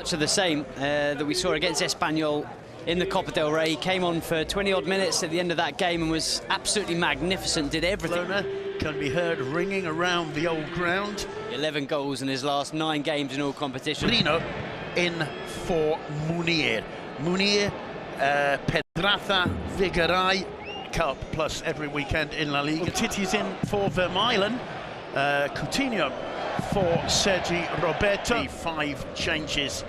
Much of the same that we saw against Espanyol in the Copa del Rey. He came on for 20-odd minutes at the end of that game and was absolutely magnificent, did everything. Can be heard ringing around the old ground. 11 goals in his last 9 games in all competitions. Lino in for Munir. Munir, Pedraza, Vigaray Cup, plus every weekend in La Liga. Titi's in for Vermaelen. Coutinho for Sergi Roberto. 5 changes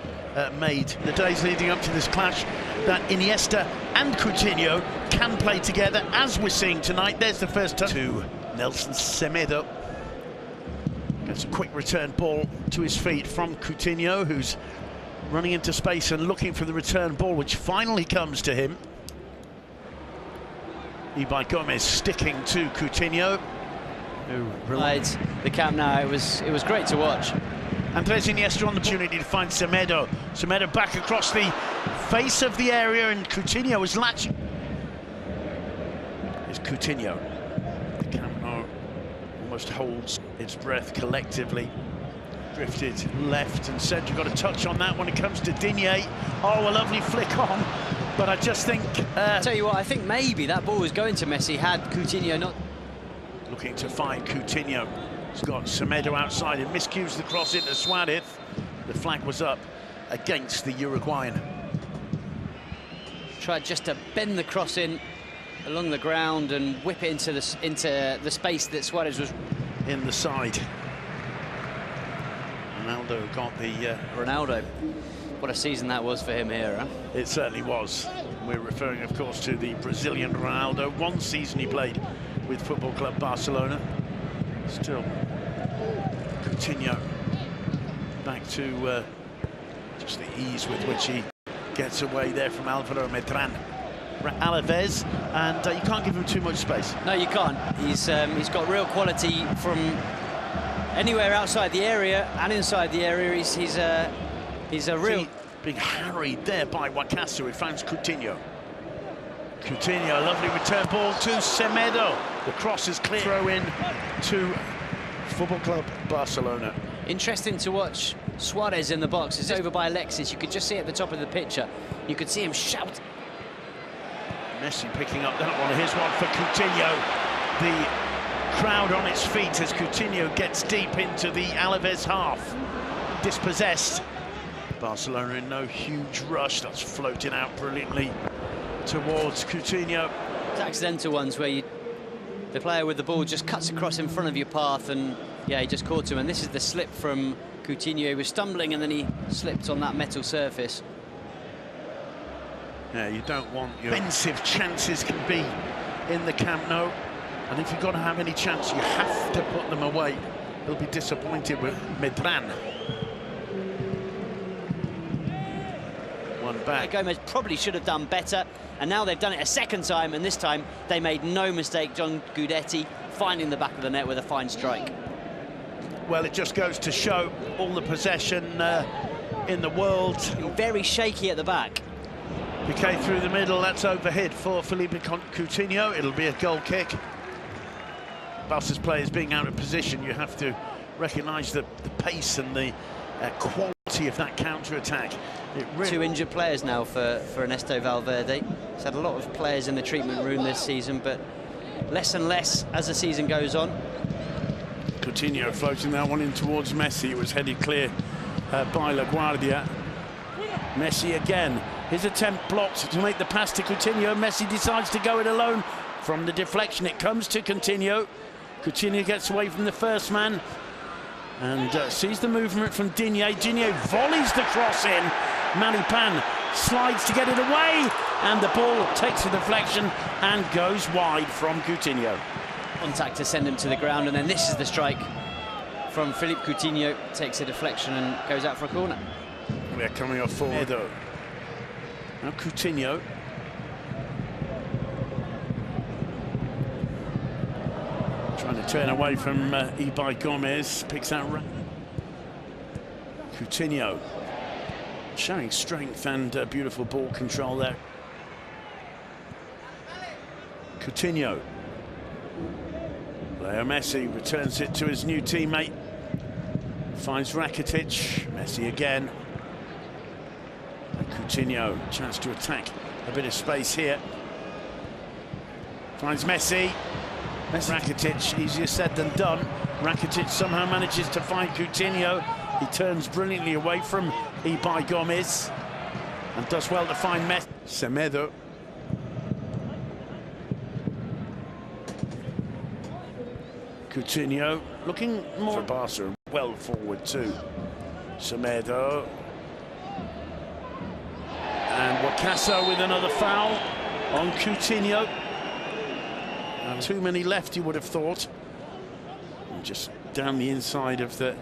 made the days leading up to this clash, that Iniesta and Coutinho can play together, as we're seeing tonight. There's the first touch to Nelson Semedo. Gets a quick return ball to his feet from Coutinho, who's running into space and looking for the return ball, which finally comes to him. Ibai Gomez sticking to Coutinho, who relies the Camp Nou. It was great to watch. Andres Iniesta on the opportunity to find Semedo. Semedo back across the face of the area, and Coutinho is latching. It's Coutinho. The Camp Nou almost holds its breath collectively. Drifted left, and Sergio got a touch on that when it comes to Digne. Oh, a lovely flick on, but I just think... Tell you what, I think maybe that ball was going to Messi had Coutinho not... Looking to find Coutinho. He's got Semedo outside and miscues the cross into Suarez. The flag was up against the Uruguayan. Tried just to bend the cross in along the ground and whip it into the space that Suarez was in the side. Ronaldo got the... Ronaldo. What a season that was for him here, huh? It certainly was. We're referring, of course, to the Brazilian Ronaldo. 1 season he played with Football Club Barcelona. Still, Coutinho back to just the ease with which he gets away there from Álvaro Medrán. Alaves, and you can't give him too much space. No, you can't. He's got real quality from anywhere outside the area and inside the area. He's a real... Being harried there by Wakasa, who finds Coutinho. Coutinho, a lovely return ball to Semedo. The cross is clear. Throw in to Football Club Barcelona. Interesting to watch Suarez in the box. It's over by Alexis. You could just see at the top of the picture. You could see him shout. Messi picking up that one. Here's one for Coutinho. The crowd on its feet as Coutinho gets deep into the Alaves half. Dispossessed. Barcelona in no huge rush. That's floating out brilliantly towards Coutinho. It's accidental ones where the player with the ball just cuts across in front of your path, and yeah, he just caught him. And this is the slip from Coutinho. He was stumbling and then he slipped on that metal surface. Yeah, you don't want your offensive chances can be in the Camp Nou, and if you've got to have any chance, you have to put them away. They'll be disappointed with Medrán. One back. Gomez probably should have done better, and now they've done it a second time, and this time they made no mistake. John Guidetti finding the back of the net with a fine strike. Well, it just goes to show all the possession in the world. Very shaky at the back. Piqué through the middle, that's overhit for Philippe Coutinho. It'll be a goal kick. Barca's players being out of position, you have to recognise the pace and the quality of that counter-attack. Really... 2 injured players now for Ernesto Valverde. He's had a lot of players in the treatment room this season, but less and less as the season goes on. Coutinho floating that one in towards Messi. It was headed clear by LaGuardia. Messi again. His attempt blocked to make the pass to Coutinho. Messi decides to go it alone. From the deflection, it comes to Coutinho. Coutinho gets away from the first man and sees the movement from Digne. Digne volleys the cross in. Manipan slides to get it away, and the ball takes a deflection and goes wide from Coutinho. Contact to send him to the ground, and then this is the strike from Philippe Coutinho. Takes a deflection and goes out for a corner. We're coming off forward. Now Coutinho. Trying to turn away from Ibai Gomez. Picks out Coutinho. Showing strength and beautiful ball control there. Coutinho. Leo Messi returns it to his new teammate. Finds Rakitic. Messi again. Coutinho, chance to attack a bit of space here. Finds Messi. Rakitic, easier said than done. Rakitic somehow manages to find Coutinho. He turns brilliantly away from Ibai Gomez and does well to find Messi. Semedo. Coutinho looking more for Barca, well forward too. Semedo. And Wakaso with another foul on Coutinho. Too many left, you would have thought. And just down the inside of the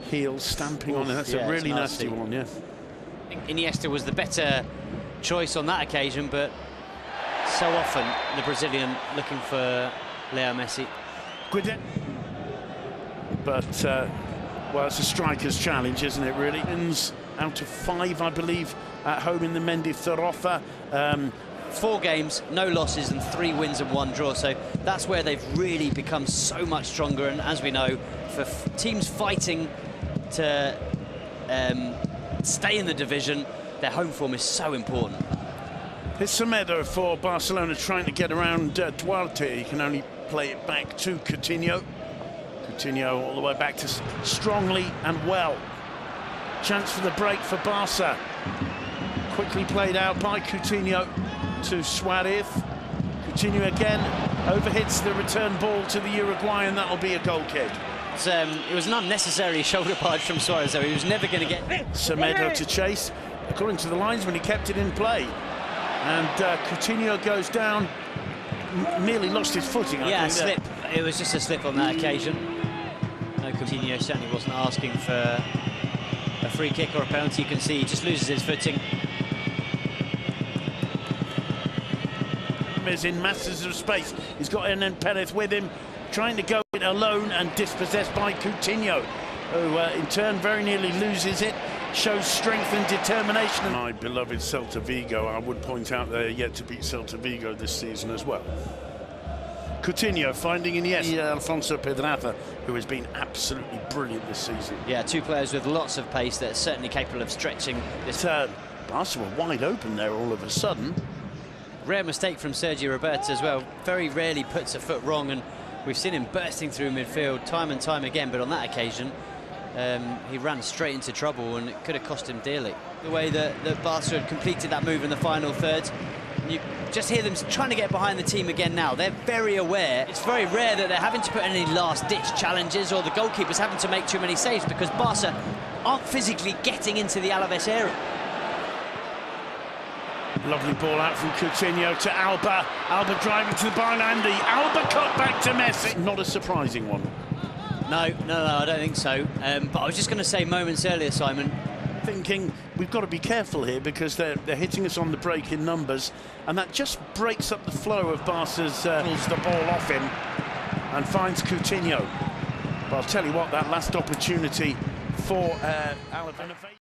heel, stamping on it. That's a really nasty one, yeah. I think Iniesta was the better choice on that occasion, but so often the Brazilian looking for Leo Messi. But, well, it's a striker's challenge, isn't it, really? Out of 5, I believe, at home in the Mendizorroza. 4 games, no losses, and 3 wins and 1 draw. So that's where they've really become so much stronger. And as we know, for teams fighting to stay in the division, their home form is so important. Here's Semedo for Barcelona trying to get around Duarte. He can only play it back to Coutinho. Coutinho all the way back to strongly and well. Chance for the break for Barca. Quickly played out by Coutinho to Suarez. Coutinho again overhits the return ball to the Uruguayan. That'll be a goal kick. It was an unnecessary shoulder barge from Suarez, though. He was never going to get... Semedo to chase. According to the linesman, he kept it in play. And Coutinho goes down, merely lost his footing. Yeah, slip. It was just a slip on that occasion. No, Coutinho certainly wasn't asking for a free kick or a penalty. You can see he just loses his footing. Is in masses of space. He's got Hernan Perez with him, trying to go it alone and dispossessed by Coutinho, who in turn very nearly loses it. Shows strength and determination. My beloved Celta Vigo, I would point out they're yet to beat Celta Vigo this season as well. Coutinho finding Iniesta, Alfonso Pedraza, who has been absolutely brilliant this season. Yeah, 2 players with lots of pace that are certainly capable of stretching this. Barca were wide open there all of a sudden. Rare mistake from Sergio Roberto as well. Very rarely puts a foot wrong, and we've seen him bursting through midfield time and time again, but on that occasion he ran straight into trouble and it could have cost him dearly. The way that Barca had completed that move in the final third, you just hear them trying to get behind the team again now. They're very aware. It's very rare that they're having to put any last-ditch challenges or the goalkeeper's having to make too many saves, because Barca aren't physically getting into the Alaves area. Lovely ball out from Coutinho to Alba. Alba driving to the byline. Alba cut back to Messi. Not a surprising one. No, I don't think so. But I was just going to say moments earlier, Simon, thinking we've got to be careful here because they're hitting us on the break in numbers, and that just breaks up the flow of Barca's pulls the ball off him and finds Coutinho. But I'll tell you what, that last opportunity for Alaves.